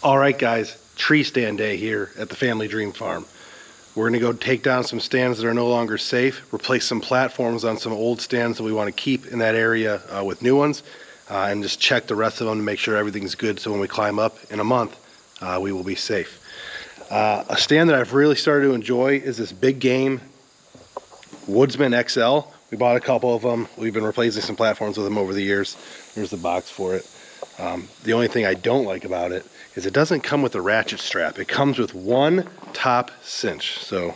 All right, guys, tree stand day here at the Family Dream Farm. We're gonna go take down some stands that are no longer safe, replace some platforms on some old stands that we want to keep in that area with new ones, and just check the rest of them to make sure everything's good so when we climb up in a month, we will be safe. A stand that I've really started to enjoy is this Big Game Woodsman XL. We bought a couple of them. We've been replacing some platforms with them over the years. Here's the box for it. The only thing I don't like about it is it doesn't come with a ratchet strap. It comes with one top cinch. So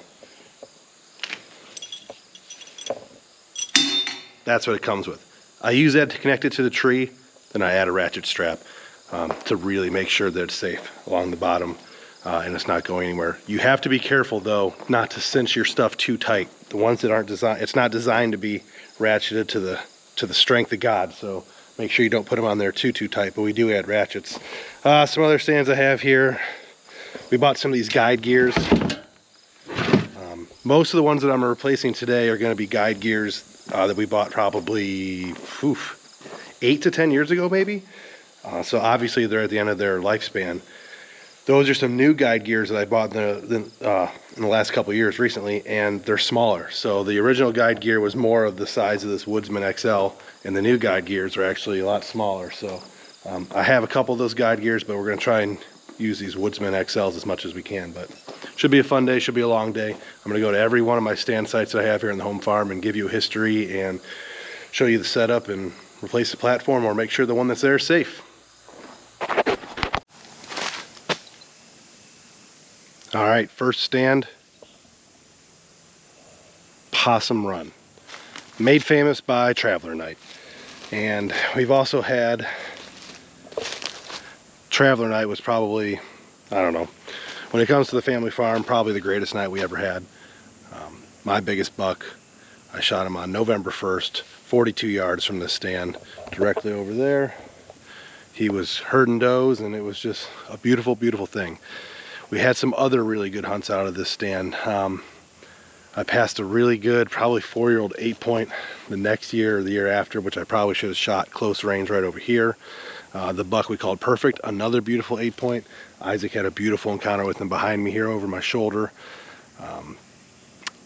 that's what it comes with. I use that to connect it to the tree, then I add a ratchet strap to really make sure that it's safe along the bottom and it's not going anywhere. You have to be careful though not to cinch your stuff too tight. The ones that aren't designed, it's not designed to be ratcheted to the strength of God, so make sure you don't put them on there too tight, but we do add ratchets. Some other stands I have here. We bought some of these guide gears. Most of the ones that I'm replacing today are going to be guide gears that we bought probably 8 to 10 years ago maybe. So obviously they're at the end of their lifespan. Those are some new guide gears that I bought in the last couple of years recently, and they're smaller. So the original guide gear was more of the size of this Woodsman XL, and the new guide gears are actually a lot smaller. So I have a couple of those guide gears, but we're going to try and use these Woodsman XLs as much as we can. But should be a fun day, should be a long day. I'm going to go to every one of my stand sites that I have here in the home farm and give you a history and show you the setup and replace the platform or make sure the one that's there is safe. All right, first stand, Possum Run, made famous by Traveler Night. And we've also had, Traveler Night was probably, I don't know, when it comes to the family farm, probably the greatest night we ever had. My biggest buck, I shot him on November 1st, 42 yards from the stand, directly over there. He was herding does, and it was just a beautiful, beautiful thing. We had some other really good hunts out of this stand. I passed a really good, probably 4-year-old 8-point the next year or the year after, which I probably should have shot close range right over here. The buck we called Perfect, another beautiful 8-point. Isaac had a beautiful encounter with him behind me here over my shoulder.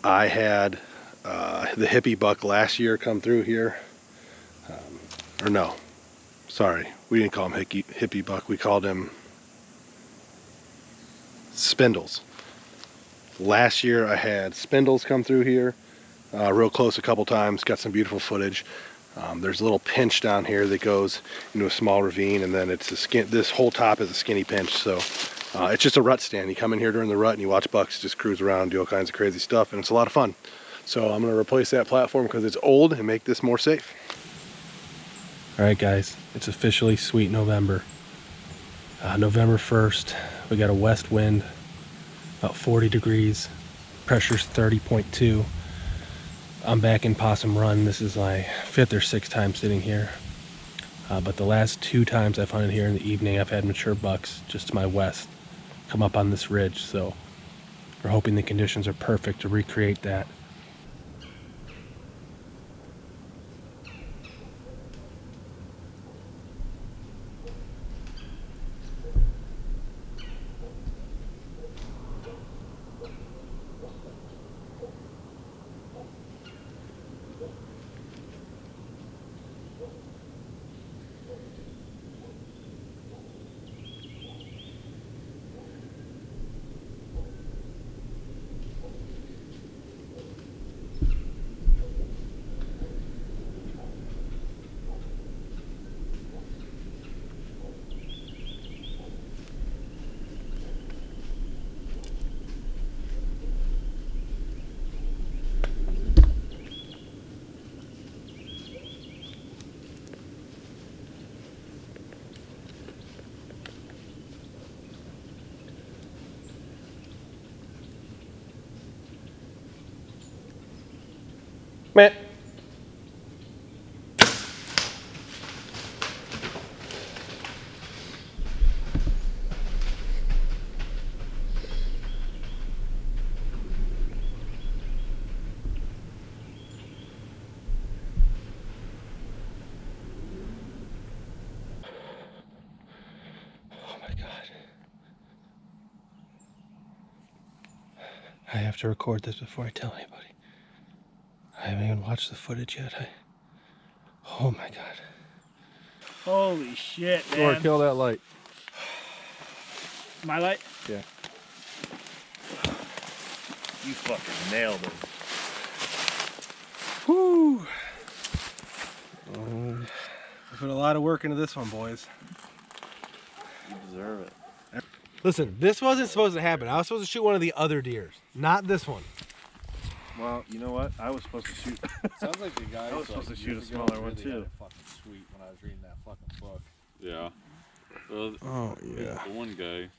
I had the hippie buck last year come through here. Or no, sorry, we didn't call him hippie buck, we called him Spindles. Last year I had Spindles come through here real close a couple times, got some beautiful footage. There's a little pinch down here that goes into a small ravine, and then it's a this whole top is a skinny pinch, so it's just a rut stand. You come in here during the rut and you watch bucks just cruise around, do all kinds of crazy stuff, and it's a lot of fun. So I'm going to replace that platform because it's old and make this more safe. All right guys, it's officially sweet November. November 1st, we got a west wind, about 40 degrees, pressure's 30.2. I'm back in Possum Run. This is my 5th or 6th time sitting here. But the last 2 times I've hunted here in the evening, I've had mature bucks just to my west come up on this ridge. So we're hoping the conditions are perfect to recreate that. Meh. Oh my God. I have to record this before I tell anybody. I haven't even watched the footage yet. Oh my god. Holy shit, man. Or kill that light. My light? Yeah. You fucking nailed it. Woo! I put a lot of work into this one, boys. You deserve it. Listen, this wasn't supposed to happen. I was supposed to shoot one of the other deers, not this one. Well, you know what? I was supposed to shoot. Sounds like the guy I was supposed to shoot a smaller one too. Fucking sweet when I was reading that fucking book. Yeah. Well, Oh yeah. the one guy,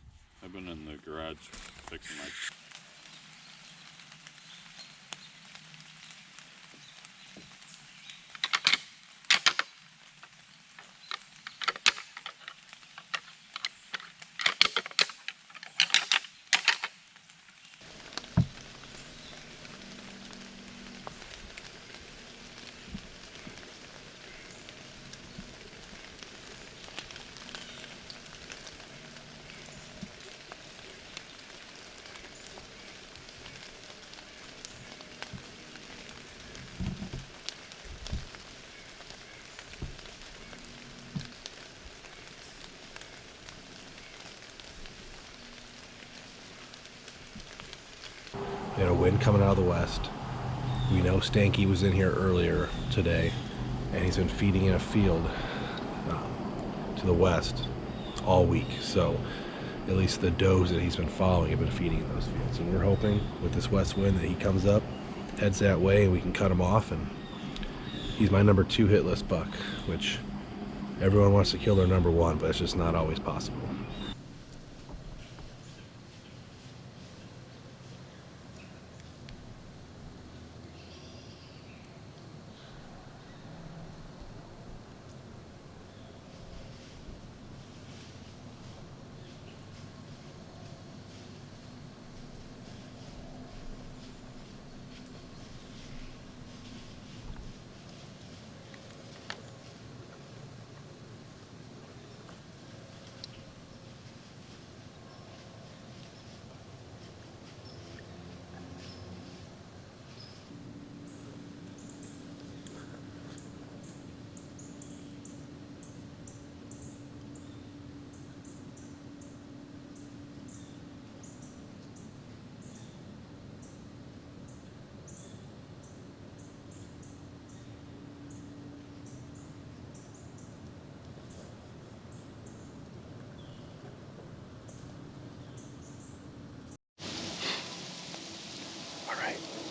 I've been in the garage fixing my. We had a wind coming out of the west. We know Stanky was in here earlier today, and he's been feeding in a field to the west all week. So at least the does that he's been following have been feeding in those fields. And we're hoping with this west wind that he comes up, heads that way, and we can cut him off. And he's my number 2 hit list buck, which everyone wants to kill their number 1, but it's just not always possible.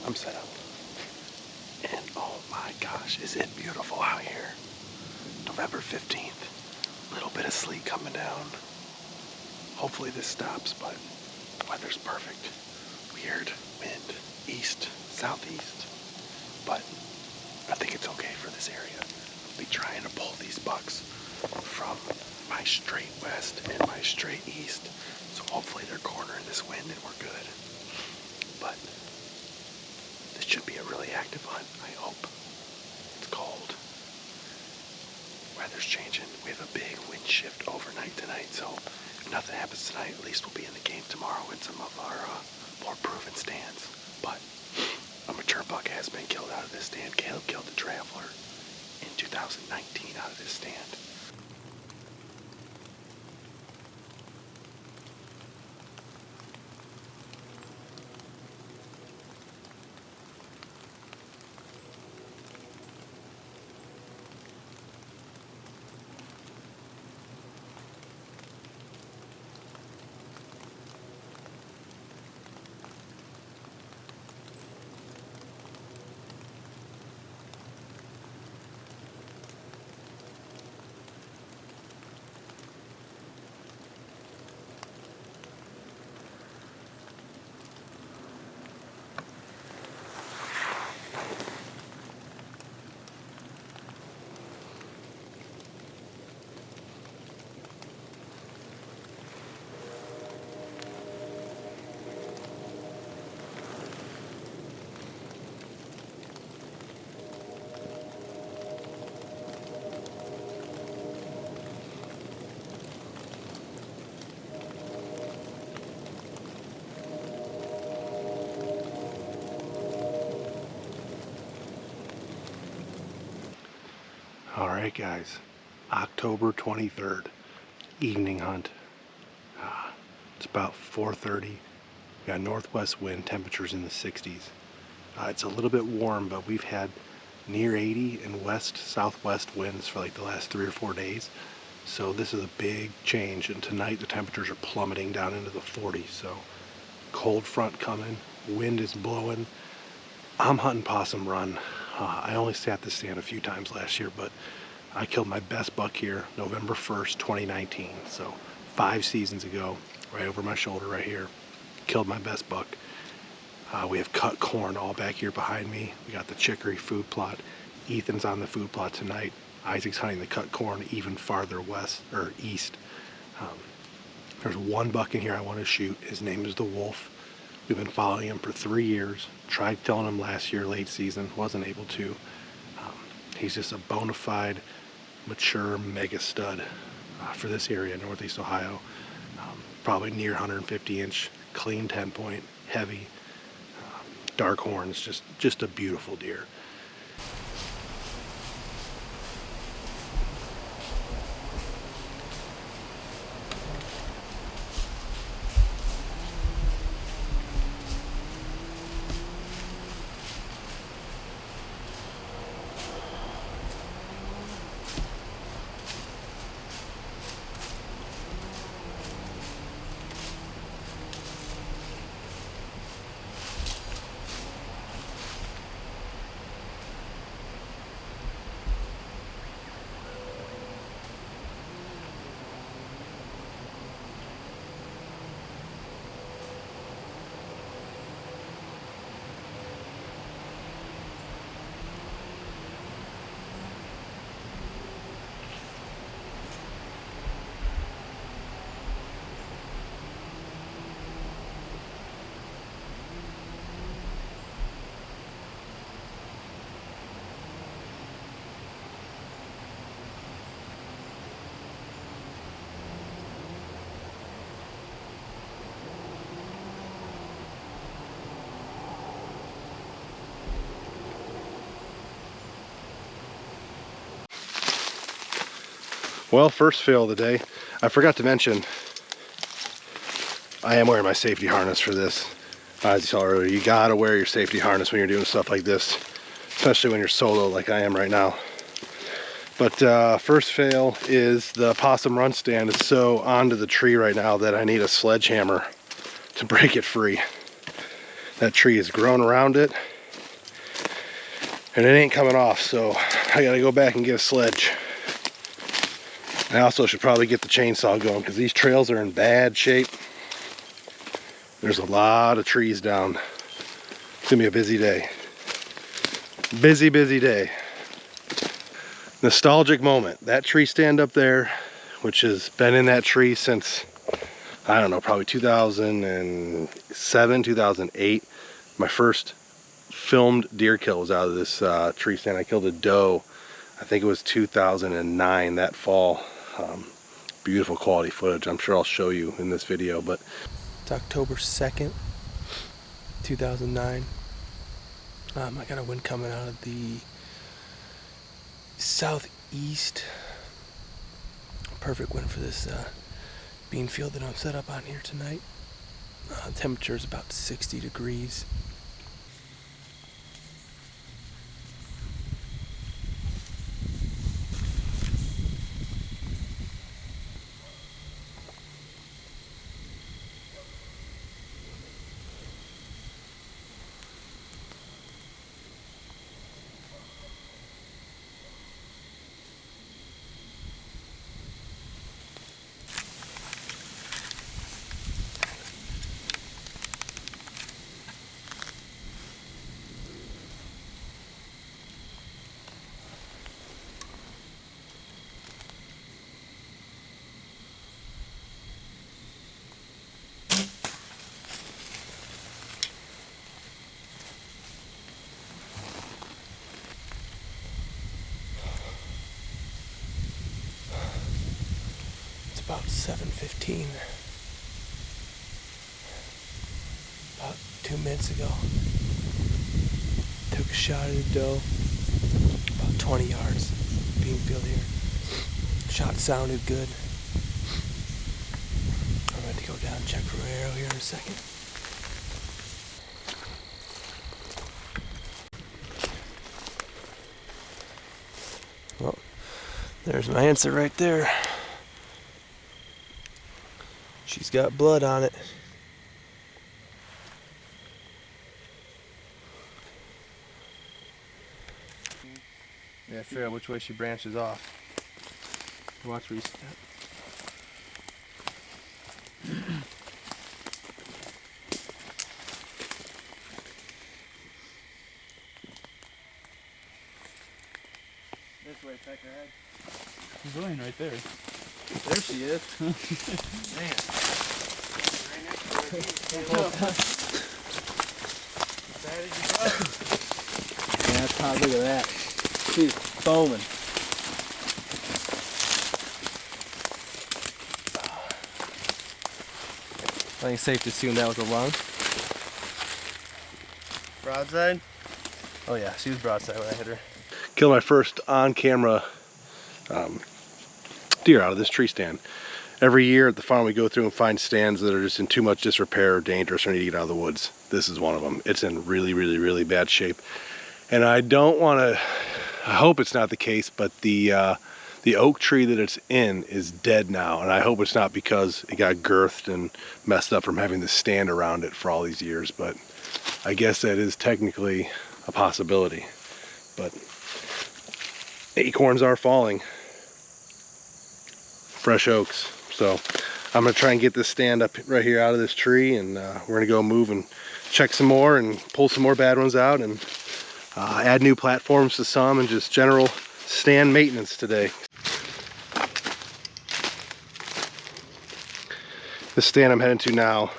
I'm set up. And oh my gosh, is it beautiful out here. November 15th. Little bit of sleet coming down. Hopefully this stops, but the weather's perfect. Weird wind, east, southeast. But I think it's okay for this area. I'll be trying to pull these bucks from my straight west and my straight east. So hopefully they're cornering this wind and we're good. But this should be a really active hunt, I hope. It's cold. Weather's changing. We have a big wind shift overnight tonight, so if nothing happens tonight, at least we'll be in the game tomorrow in some of our more proven stands. But a mature buck has been killed out of this stand. Caleb killed the Traveler in 2019 out of this stand. Alright guys, October 23rd, evening hunt. It's about 4:30. We got northwest wind, temperatures in the 60s. It's a little bit warm, but we've had near 80 and southwest winds for like the last 3 or 4 days. So this is a big change, and tonight the temperatures are plummeting down into the 40s. So cold front coming, wind is blowing. I'm hunting possum run. I only sat this stand a few times last year, but I killed my best buck here November 1st, 2019. So 5 seasons ago, right over my shoulder right here, killed my best buck. We have cut corn all back here behind me. We got the chicory food plot. Ethan's on the food plot tonight. Isaac's hunting the cut corn even farther west or east. There's one buck in here I want to shoot. His name is the Wolf. We've been following him for 3 years. Tried killing him last year, late season. Wasn't able to. He's just a bona fide, mature mega stud for this area, Northeast Ohio. Probably near 150 inch, clean 10 point, heavy, dark horns. Just a beautiful deer. Well, first fail of the day. I forgot to mention, I am wearing my safety harness for this. As you saw earlier, you gotta wear your safety harness when you're doing stuff like this, especially when you're solo like I am right now. But first fail is the possum run stand is so onto the tree right now that I need a sledgehammer to break it free. That tree is grown around it, and it ain't coming off, so I gotta go back and get a sledge. I also should probably get the chainsaw going because these trails are in bad shape. There's a lot of trees down. It's gonna be a busy day. Busy day. Nostalgic moment. That tree stand up there, which has been in that tree since, I don't know, probably 2007, 2008. My first filmed deer kill was out of this tree stand. I killed a doe, I think it was 2009, that fall. Beautiful quality footage. I'm sure I'll show you in this video, but it's October 2nd, 2009. I got a wind coming out of the southeast. Perfect wind for this bean field that I'm set up on here tonight. Temperature is about 60 degrees. About 7:15, about 2 minutes ago. Took a shot at a doe, about 20 yards, bean field here. Shot sounded good. I'm going to go down and check for an arrow here in a second. Well, there's my answer right there. She's got blood on it. Yeah, figure out which way she branches off. Watch where you step. This way, Peckerhead. She's laying right there. There she is. Man. Yeah, Todd, look at that. She's foaming. I think it's safe to assume that was a lung. Broadside? Oh yeah, she was broadside when I hit her. Killed my first on-camera deer out of this tree stand. Every year at the farm we go through and find stands that are just in too much disrepair or dangerous or need to get out of the woods. This is one of them. It's in really, really, really bad shape. And I don't want to, I hope it's not the case, but the oak tree that it's in is dead now. And I hope it's not because it got girthed and messed up from having to stand around it for all these years. But I guess that is technically a possibility. But acorns are falling. Fresh oaks. So I'm gonna try and get this stand up right here out of this tree, and we're gonna go move and check some more and pull some more bad ones out and add new platforms to some and just general stand maintenance today. The stand I'm heading to now,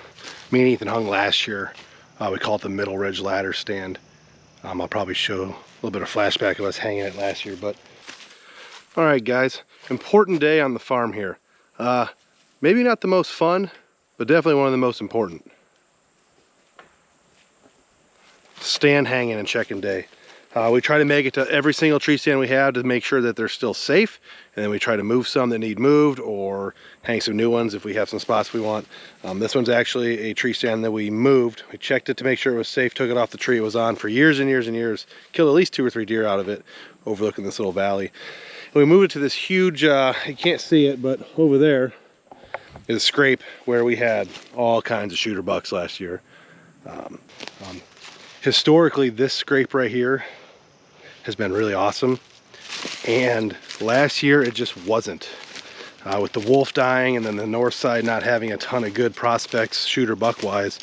me and Ethan hung last year. We call it the Middle Ridge Ladder Stand. I'll probably show a little bit of flashback of us hanging it last year, but all right guys, important day on the farm here. Maybe not the most fun, but definitely one of the most important. Stand hanging and checking day. We try to make it to every single tree stand we have to make sure that they're still safe, and then we try to move some that need moved or hang some new ones if we have some spots we want. This one's actually a tree stand that we moved. We checked it to make sure it was safe, took it off the tree it was on for years and years and years, killed at least 2 or 3 deer out of it, overlooking this little valley. And we moved it to this huge, you can't see it, but over there is a scrape where we had all kinds of shooter bucks last year. Historically, this scrape right here has been really awesome, and last year it just wasn't. With the wolf dying and then the north side not having a ton of good prospects shooter buck wise,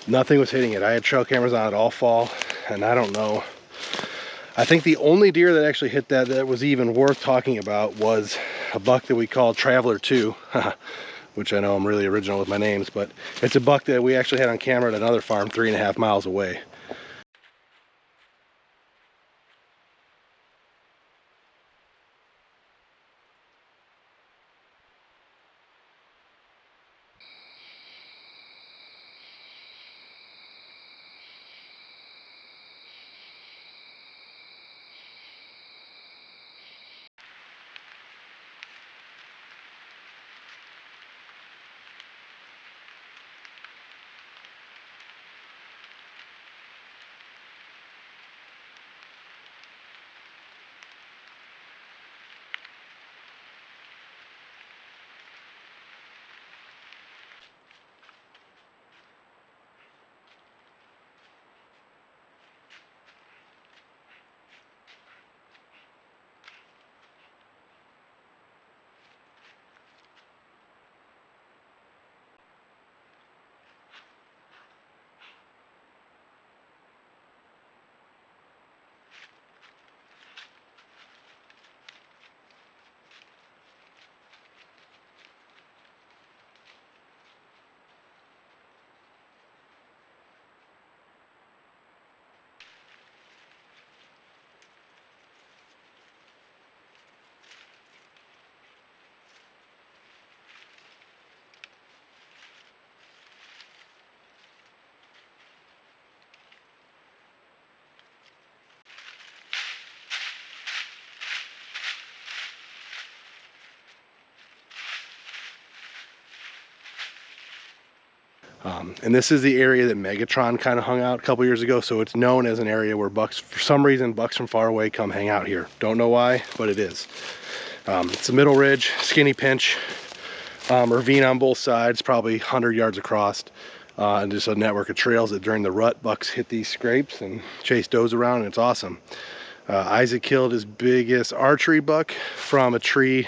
nothing was hitting it. I had trail cameras on it all fall, and I don't know. I think the only deer that actually hit that was even worth talking about was a buck that we called Traveler 2, which I know I'm really original with my names, but it's a buck that we actually had on camera at another farm 3.5 miles away. And this is the area that Megatron kind of hung out a couple years ago, so it's known as an area where bucks, for some reason, bucks from far away come hang out here. Don't know why, but it is. It's a middle ridge, skinny pinch, ravine on both sides, probably 100 yards across, and just a network of trails that during the rut, bucks hit these scrapes and chase does around, and it's awesome. Isaac killed his biggest archery buck from a tree.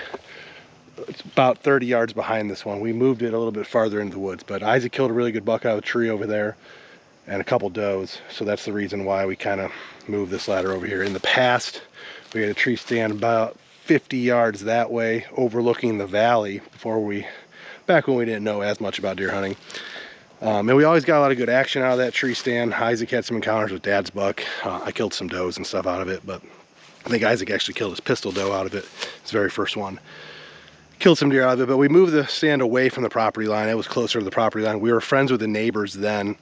It's about 30 yards behind this one. We moved it a little bit farther into the woods, but Isaac killed a really good buck out of a tree over there and a couple does, so that's the reason why we kind of moved this ladder over here. In the past, we had a tree stand about 50 yards that way overlooking the valley back when we didn't know as much about deer hunting. And we always got a lot of good action out of that tree stand. Isaac had some encounters with Dad's buck. I killed some does and stuff out of it, but I think Isaac actually killed his pistol doe out of it, his very first one. Killed some deer out of it, but we moved the stand away from the property line. It was closer to the property line. We were friends with the neighbors then,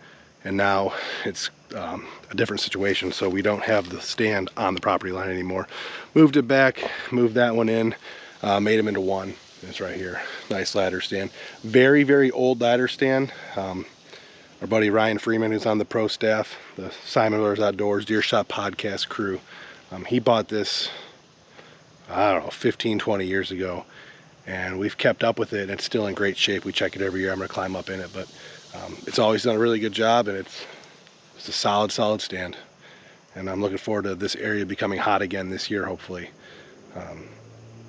and now it's a different situation, so we don't have the stand on the property line anymore. Moved it back, moved that one in, made them into one. It's right here. Nice ladder stand. Very, very old ladder stand. Our buddy Ryan Freeman, who's on the pro staff, the Siman Brothers Outdoors Deer Shot podcast crew, he bought this, I don't know, 15, 20 years ago. And we've kept up with it, and it's still in great shape. We check it every year. I'm gonna climb up in it, but it's always done a really good job, and it's a solid stand. And I'm looking forward to this area becoming hot again this year, hopefully.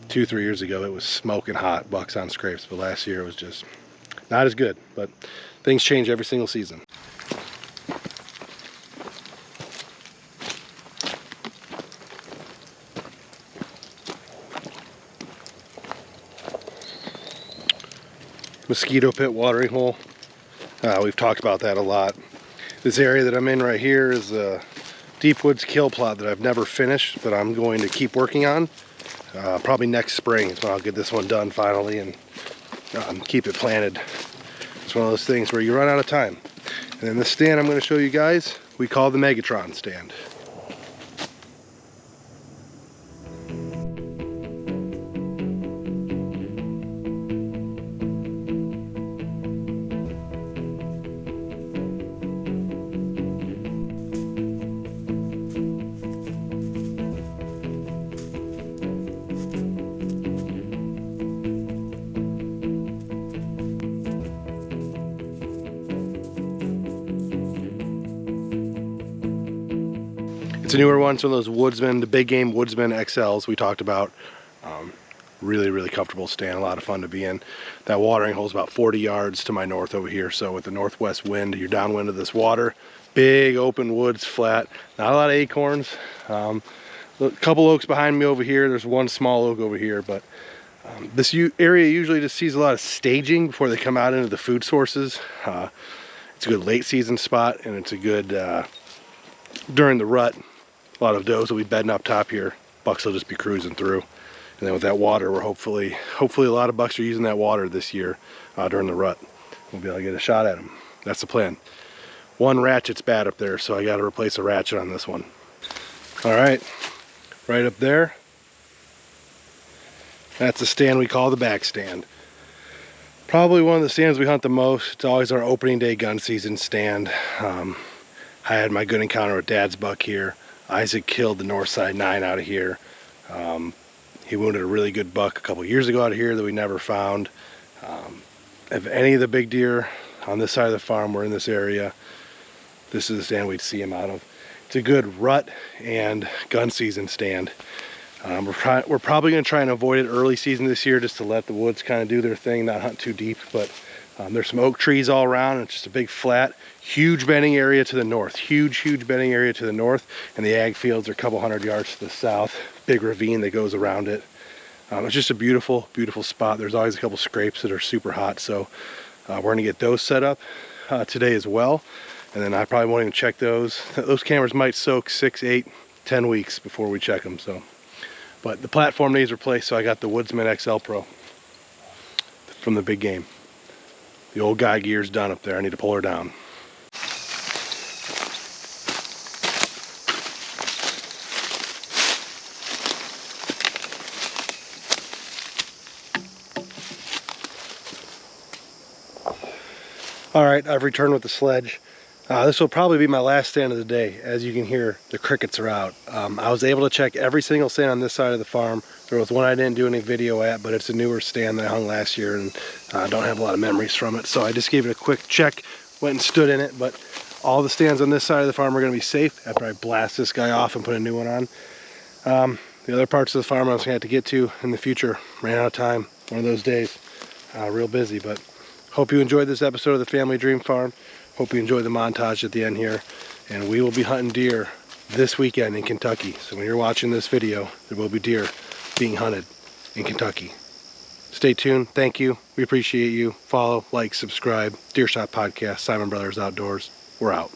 2-3 years ago, it was smoking hot, bucks on scrapes, but last year it was just not as good, but things change every single season. Mosquito pit watering hole. We've talked about that a lot. This area that I'm in right here is a deep woods kill plot that I've never finished, but I'm going to keep working on. Probably next spring is when I'll get this one done finally and keep it planted. It's one of those things where you run out of time. And then this stand I'm going to show you guys, we call the Megatron stand. It's a newer one, some of those Woodsman, the big game Woodsman XLs we talked about. Really, really comfortable stand, a lot of fun to be in. That watering hole is about 40 yards to my north over here, so with the northwest wind, you're downwind of this water. Big open woods, flat, not a lot of acorns. A couple oaks behind me over here, there's one small oak over here, but this area usually just sees a lot of staging before they come out into the food sources. It's a good late season spot, and it's a good, during the rut, a lot of does will be bedding up top here. Bucks will just be cruising through. And then with that water, we're hopefully a lot of bucks are using that water this year during the rut. We'll be able to get a shot at them. That's the plan. One ratchet's bad up there, so I got to replace a ratchet on this one. All right, right up there. That's the stand we call the back stand. Probably one of the stands we hunt the most. It's always our opening day gun season stand. I had my good encounter with Dad's buck here. Isaac killed the north side 9 out of here. He wounded a really good buck a couple years ago out of here that we never found. If any of the big deer on this side of the farm were in this area, this is the stand we'd see him out of. It's a good rut and gun season stand. We're probably going to try and avoid it early season this year just to let the woods kind of do their thing, not hunt too deep, but there's some oak trees all around, and it's just a big flat, huge bedding area to the north, huge bedding area to the north, and the ag fields are a couple hundred yards to the south, big ravine that goes around it. It's just a beautiful spot. There's always a couple scrapes that are super hot, so we're going to get those set up today as well, and then I probably won't even check those. Those cameras might soak 6, 8, 10 weeks before we check them, so. But the platform needs replaced, so I got the Woodsman XL Pro from the big game. The old guy gear's done up there. I need to pull her down. All right, I've returned with the sledge. This will probably be my last stand of the day. As you can hear, the crickets are out. I was able to check every single stand on this side of the farm. There was one I didn't do any video at, but it's a newer stand that I hung last year, and I don't have a lot of memories from it. So I just gave it a quick check, went and stood in it, but all the stands on this side of the farm are gonna be safe after I blast this guy off and put a new one on. The other parts of the farm I was gonna have to get to in the future. Ran out of time, one of those days. Real busy, but hope you enjoyed this episode of the Family Dream Farm. Hope you enjoyed the montage at the end here. And we will be hunting deer this weekend in Kentucky. So when you're watching this video, there will be deer being hunted in Kentucky. Stay tuned. Thank you. We appreciate you. Follow, like, subscribe. Deer Shot Podcast, Siman Brothers Outdoors. We're out.